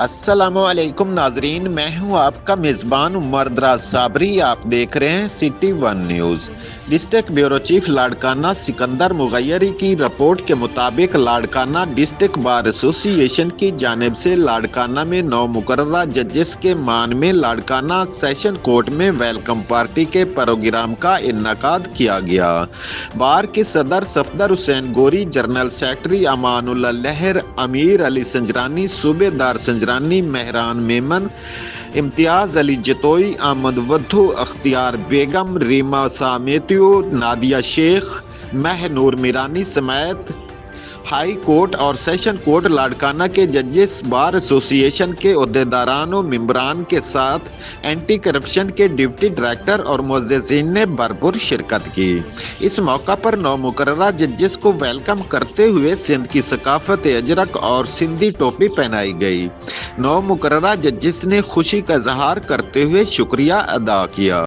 अस्सलामुअलैकुम नाजरीन, मैं हूं आपका मेज़बान उमर दराज साबरी। आप देख रहे हैं City One News. District bureau chief Larkana Sikandar Mugheri की रिपोर्ट के मुताबिक लाड़काना डिस्ट्रिक्ट बार एसोसिएशन की जानिब से लाड़काना में 9 मुकर्ररा जजेस के मान में लाड़काना सेशन कोर्ट में वेलकम पार्टी के प्रोग्राम का इन्नेकाद किया गया। बार के सदर सफदर हुसैन गोरी, जनरल सेक्रेटरी अमानुल्लाह लहर, अमीर अली संजरानी, सूबेदार संजरानी, मेहरान मेमन, इम्तियाज अली जतोई, अहमद वद्धू, अख्तियार बेगम, रीमा सामेतियो, नादिया शेख, महनूर मीरानी समेत हाई कोर्ट और सेशन कोर्ट लाड़काना के जजेस, बार एसोसिएशन के ओहदेदारान और मेंबरान के साथ एंटी करप्शन के डिप्टी डायरेक्टर और मुअज़्ज़िज़ीन ने भरपूर शिरकत की। इस मौका पर 9 मुकर्ररा जजेस को वेलकम करते हुए सिंध की सकाफत अजरक और सिंधी टोपी पहनाई गई। 9 मुकर्ररा जजेस ने खुशी का इजहार करते हुए शुक्रिया अदा किया।